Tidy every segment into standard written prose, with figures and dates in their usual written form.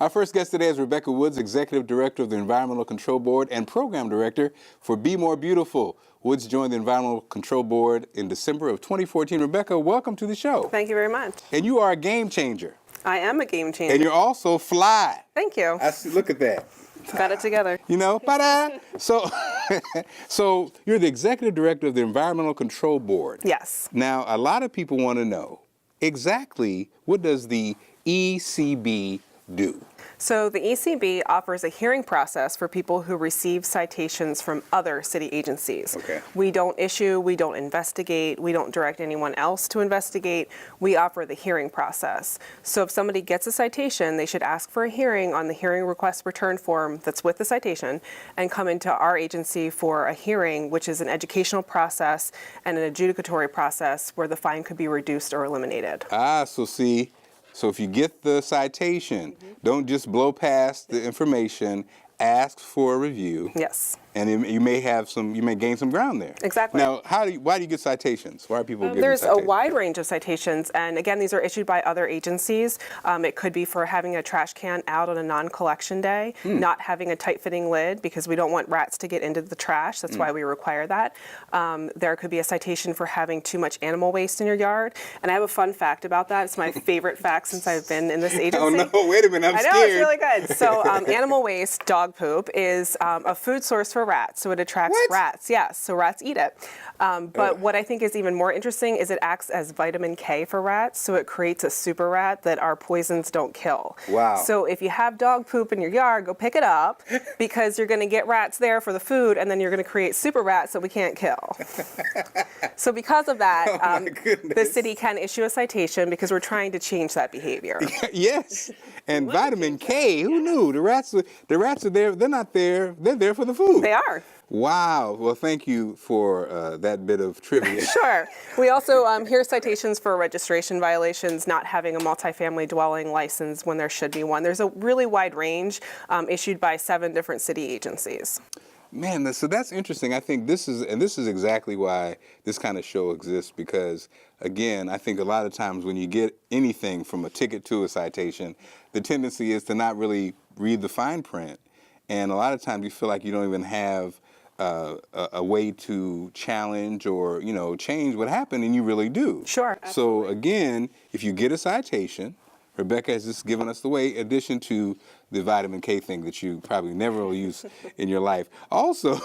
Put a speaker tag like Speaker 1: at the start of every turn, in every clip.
Speaker 1: Our first guest today is Rebecca Woods, Executive Director of the Environmental Control Board and Program Director for Be More Beautiful. Woods joined the Environmental Control Board in December of 2014. Rebecca, welcome to the show.
Speaker 2: Thank you very much.
Speaker 1: And you are a game changer.
Speaker 2: I am a game changer.
Speaker 1: And you're also fly.
Speaker 2: Thank you.
Speaker 1: I see, look at that.
Speaker 2: Got it together.
Speaker 1: You know, ta-da! So you're the Executive Director of the Environmental Control Board.
Speaker 2: Yes.
Speaker 1: Now, a lot of people want to know exactly what does the ECB do?
Speaker 2: So the ECB offers a hearing process for people who receive citations from other city agencies.
Speaker 1: Okay.
Speaker 2: We don't issue, we don't investigate, we don't direct anyone else to investigate. We offer the hearing process. So if somebody gets a citation, they should ask for a hearing on the hearing request return form that's with the citation and come into our agency for a hearing, which is an educational process and an adjudicatory process where the fine could be reduced or eliminated.
Speaker 1: So if you get the citation, don't just blow past the information, ask for a review.
Speaker 2: Yes.
Speaker 1: And you may gain some ground there.
Speaker 2: Exactly.
Speaker 1: Now, why do you get citations? Why are people getting
Speaker 2: There's
Speaker 1: citations?
Speaker 2: a wide range of citations, and again, these are issued by other agencies. It could be for having a trash can out on a non-collection day, not having a tight-fitting lid because we don't want rats to get into the trash. That's why we require that. There could be a citation for having too much animal waste in your yard. And I have a fun fact about that. It's my favorite fact since I've been in this agency.
Speaker 1: Oh no, wait a minute, I'm scared.
Speaker 2: I know, it's really good. So animal waste, dog poop, is a food source for rats. So it attracts rats. Yes, so rats eat it. But what I think is even more interesting is it acts as vitamin K for rats. So it creates a super rat that our poisons don't kill.
Speaker 1: Wow.
Speaker 2: So if you have dog poop in your yard, go pick it up because you're going to get rats there for the food, and then you're going to create super rats that we can't kill. So because of that, the city can issue a citation because we're trying to change that behavior.
Speaker 1: Yes. And vitamin K, who knew? The rats are there. They're not there. They're there for the food.
Speaker 2: They are.
Speaker 1: Wow. Well, thank you for that bit of trivia.
Speaker 2: Sure. We also hear citations for registration violations, not having a multifamily dwelling license when there should be one. There's a really wide range issued by 7 different city agencies.
Speaker 1: Man, so that's interesting. I think this is exactly why this kind of show exists, because, again, I think a lot of times when you get anything from a ticket to a citation, the tendency is to not really read the fine print. And a lot of times you feel like you don't even have a way to challenge or, change what happened, and you really do.
Speaker 2: Sure.
Speaker 1: So, again, if you get a citation, Rebecca has just given us the way, in addition to the vitamin K thing that you probably never will use in your life. Also,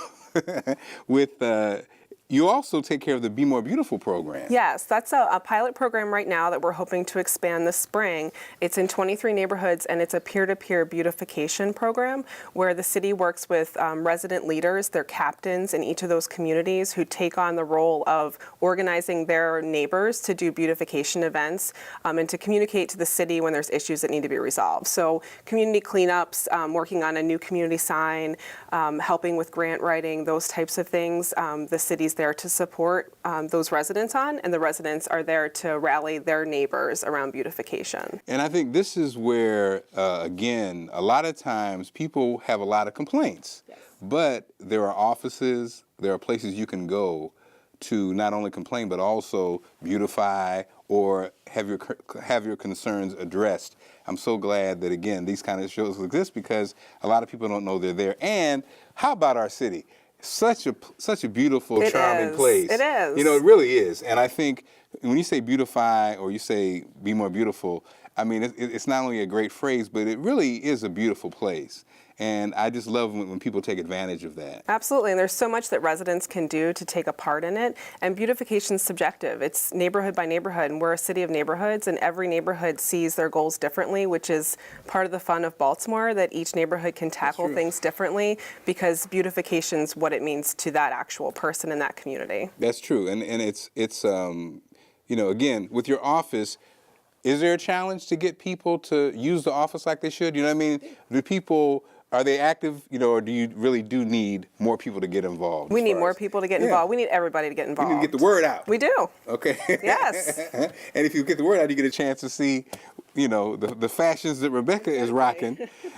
Speaker 1: you also take care of the Be More Beautiful program.
Speaker 2: Yes, that's a pilot program right now that we're hoping to expand this spring. It's in 23 neighborhoods, and it's a peer-to-peer beautification program where the city works with resident leaders, their captains in each of those communities, who take on the role of organizing their neighbors to do beautification events and to communicate to the city when there's issues that need to be resolved. So community cleanups, working on a new community sign, helping with grant writing, those types of things. The city's there to support those residents on, and the residents are there to rally their neighbors around beautification.
Speaker 1: And I think this is where, again, a lot of times people have a lot of complaints, but there are offices, there are places you can go to not only complain, but also beautify or have your concerns addressed. I'm so glad that, again, these kind of shows exist because a lot of people don't know they're there. And how about our city? Such a beautiful, charming place.
Speaker 2: It is.
Speaker 1: It really is. And I think when you say beautify or you say be more beautiful, I mean, it's not only a great phrase, but it really is a beautiful place. And I just love when people take advantage of that.
Speaker 2: Absolutely, and there's so much that residents can do to take a part in it. And beautification is subjective. It's neighborhood by neighborhood, and we're a city of neighborhoods, and every neighborhood sees their goals differently, which is part of the fun of Baltimore, that each neighborhood can tackle things differently because beautification is what it means to that actual person in that community. That's
Speaker 1: true, and it's again, with your office, is there a challenge to get people to use the office like they should? You know what I mean? Are they active, or do you really need more people to get involved?
Speaker 2: We need more people to get involved. We need everybody to get involved.
Speaker 1: We need to get the word out.
Speaker 2: We do.
Speaker 1: Okay.
Speaker 2: Yes.
Speaker 1: And if you get the word out, you get a chance to see, the fashions that Rebecca is rocking,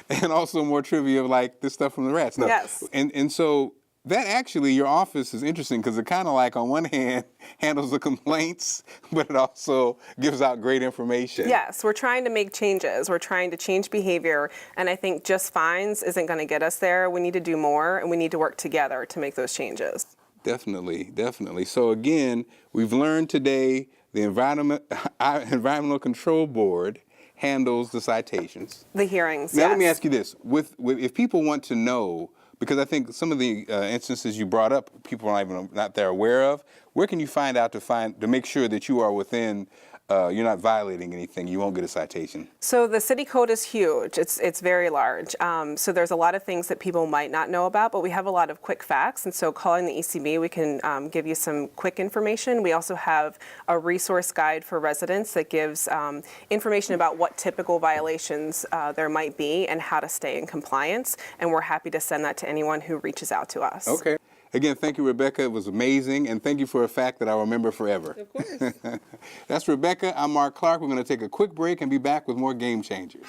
Speaker 1: and also more trivia of like this stuff from the rats. No.
Speaker 2: Yes.
Speaker 1: And so That actually, your office is interesting because it kind of like on one hand handles the complaints, but it also gives out great information.
Speaker 2: Yes, we're trying to make changes. We're trying to change behavior, and I think just fines isn't going to get us there. We need to do more, and we need to work together to make those changes.
Speaker 1: Definitely, definitely. So again, we've learned today the Environmental Control Board handles the citations.
Speaker 2: The hearings,
Speaker 1: Now
Speaker 2: yes.
Speaker 1: let me ask you this: with if people want to know, because I think some of the instances you brought up, people are not they're aware of. Where can you find out to make sure that you are within? You're not violating anything, you won't get a citation.
Speaker 2: So the city code is huge. It's very large. So there's a lot of things that people might not know about, but we have a lot of quick facts. And so calling the ECB, we can give you some quick information. We also have a resource guide for residents that gives information about what typical violations there might be and how to stay in compliance. And we're happy to send that to anyone who reaches out to us.
Speaker 1: Okay. Again, thank you, Rebecca. It was amazing, and thank you for a fact that I'll remember forever.
Speaker 2: Of course.
Speaker 1: That's Rebecca. I'm Mark Clark. We're going to take a quick break and be back with more Game Changers.